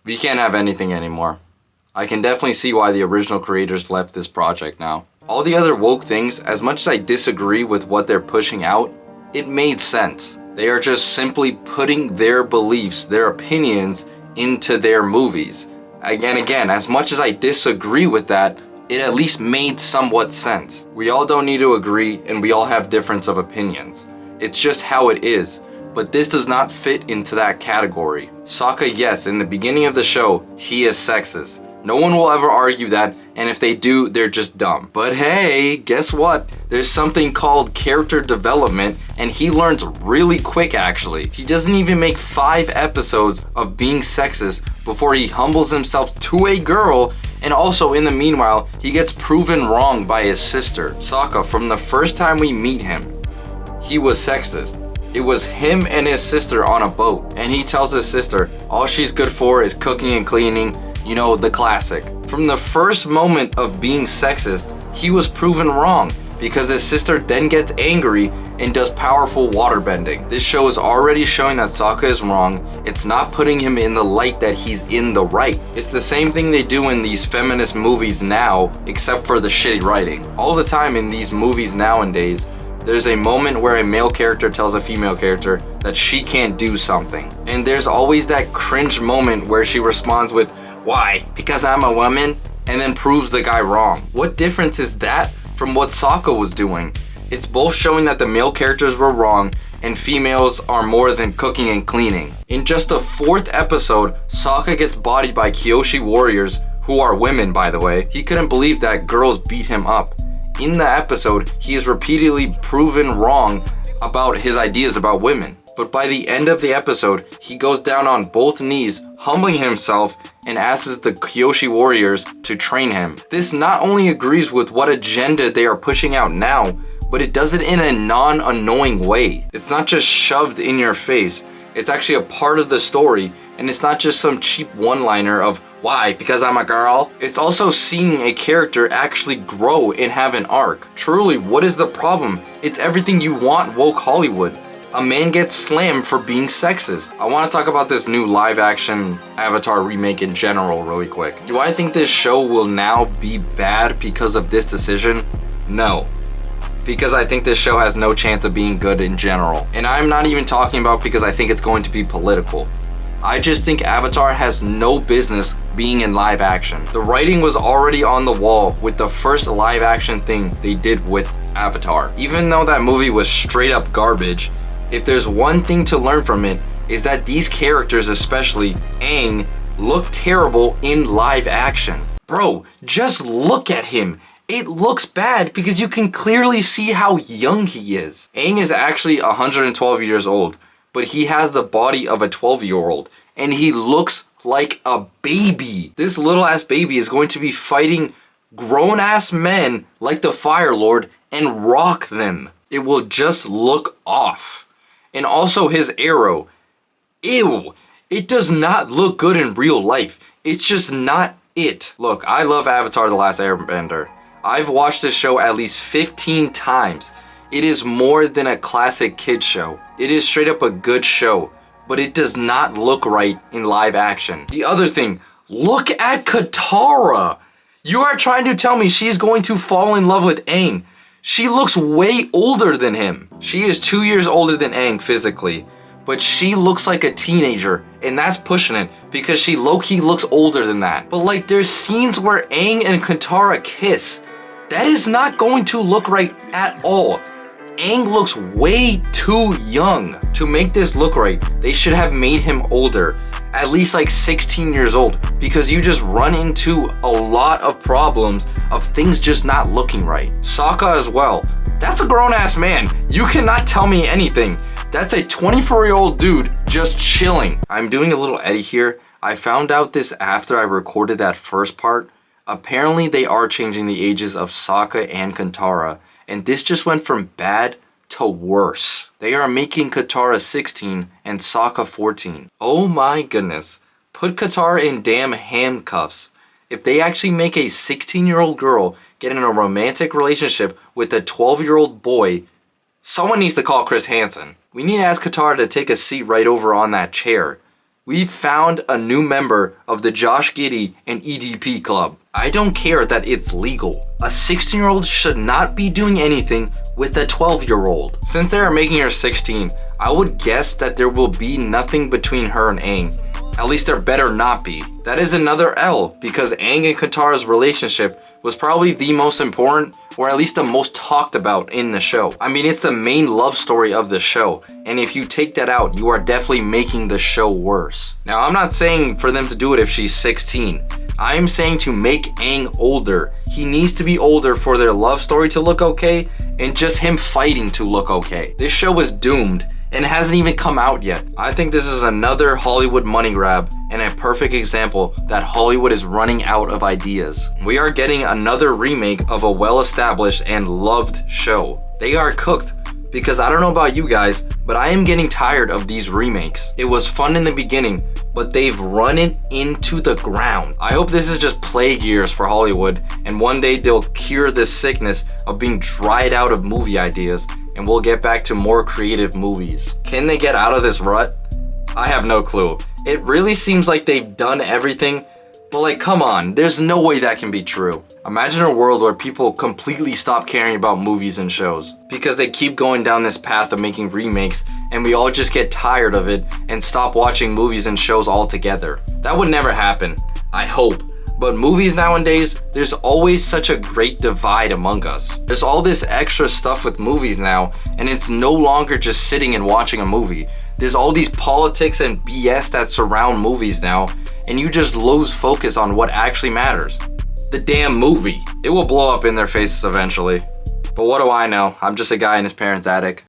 We can't have anything anymore. I can definitely see why the original creators left this project now. All the other woke things, as much as I disagree with what they're pushing out, it made sense. They are just simply putting their beliefs, their opinions into their movies. Again, as much as I disagree with that, it at least made somewhat sense. We all don't need to agree and we all have difference of opinions. It's just how it is. But this does not fit into that category. Sokka, yes, in the beginning of the show, he is sexist. No one will ever argue that, and if they do, they're just dumb. But hey, guess what? There's something called character development, and he learns really quick actually. He doesn't even make 5 episodes of being sexist before he humbles himself to a girl, and also in the meanwhile, he gets proven wrong by his sister. Sokka, from the first time we meet him, he was sexist. It was him and his sister on a boat, and he tells his sister all she's good for is cooking and cleaning, you know, the classic. From the first moment of being sexist, he was proven wrong because his sister then gets angry and does powerful waterbending. This show is already showing that Sokka is wrong. It's not putting him in the light that he's in the right. It's the same thing they do in these feminist movies now, except for the shitty writing. All the time in these movies nowadays, there's a moment where a male character tells a female character that she can't do something. And there's always that cringe moment where she responds with, "Why? Because I'm a woman?" and then proves the guy wrong. What difference is that from what Sokka was doing? It's both showing that the male characters were wrong and females are more than cooking and cleaning. In just the 4th episode, Sokka gets bodied by Kyoshi warriors, who are women by the way. He couldn't believe that girls beat him up. In the episode, he is repeatedly proven wrong about his ideas about women. But by the end of the episode, he goes down on both knees, humbling himself, and asks the Kyoshi warriors to train him. This not only agrees with what agenda they are pushing out now, but it does it in a non-annoying way. It's not just shoved in your face. It's actually a part of the story, and it's not just some cheap one-liner of, "Why? Because I'm a girl?" It's also seeing a character actually grow and have an arc. Truly, what is the problem? It's everything you want woke Hollywood. A man gets slammed for being sexist. I want to talk about this new live-action Avatar remake in general really quick. Do I think this show will now be bad because of this decision? No. Because I think this show has no chance of being good in general. And I'm not even talking about because I think it's going to be political. I just think Avatar has no business being in live action. The writing was already on the wall with the first live action thing they did with Avatar. Even though that movie was straight up garbage, if there's one thing to learn from it, is that these characters, especially Aang, look terrible in live action. Bro, just look at him. It looks bad because you can clearly see how young he is. Aang is actually 112 years old, but he has the body of a 12-year-old, and he looks like a baby. This little ass baby is going to be fighting grown ass men like the Fire Lord and rock them. It will just look off. And also his arrow. Ew, it does not look good in real life. It's just not it. Look, I love Avatar: The Last Airbender. I've watched this show at least 15 times. It is more than a classic kids show. It is straight up a good show, but it does not look right in live action. The other thing, look at Katara. You are trying to tell me she's going to fall in love with Aang. She looks way older than him. She is 2 years older than Aang physically, but she looks like a teenager, and that's pushing it because she low-key looks older than that. But like, there's scenes where Aang and Katara kiss. That is not going to look right at all. Aang looks way too young. To make this look right, they should have made him older, at least like 16 years old, because you just run into a lot of problems of things just not looking right. Sokka as well. That's a grown-ass man. You cannot tell me anything. That's a 24-year-old dude just chilling. I'm doing a little edit here. I found out this after I recorded that first part. Apparently they are changing the ages of Sokka and Katara, and this just went from bad to worse. They are making Katara 16 and Sokka 14. Oh my goodness. Put Katara in damn handcuffs. If they actually make a 16-year-old girl get in a romantic relationship with a 12-year-old boy, someone needs to call Chris Hansen. We need to ask Katara to take a seat right over on that chair. We've found a new member of the Josh Giddey and EDP club. I don't care that it's legal. A 16-year-old should not be doing anything with a 12-year-old. Since they are making her 16, I would guess that there will be nothing between her and Aang. At least there better not be. That is another L, because Aang and Katara's relationship was probably the most important, or at least the most talked about in the show. I mean, it's the main love story of the show, and if you take that out, you are definitely making the show worse. Now, I'm not saying for them to do it if she's 16. I'm saying to make Aang older. He needs to be older for their love story to look okay, and just him fighting to look okay. This show is doomed, and it hasn't even come out yet. I think this is another Hollywood money grab and a perfect example that Hollywood is running out of ideas. We are getting another remake of a well-established and loved show. They are cooked, because I don't know about you guys, but I am getting tired of these remakes. It was fun in the beginning, but they've run it into the ground. I hope this is just plague years for Hollywood, and one day they'll cure this sickness of being dried out of movie ideas, and we'll get back to more creative movies. Can they get out of this rut? I have no clue. It really seems like they've done everything, but like, come on, there's no way that can be true. Imagine a world where people completely stop caring about movies and shows because they keep going down this path of making remakes, and we all just get tired of it and stop watching movies and shows altogether. That would never happen, I hope. But movies nowadays, there's always such a great divide among us. There's all this extra stuff with movies now, and it's no longer just sitting and watching a movie. There's all these politics and BS that surround movies now, and you just lose focus on what actually matters. The damn movie. It will blow up in their faces eventually. But what do I know? I'm just a guy in his parents' attic.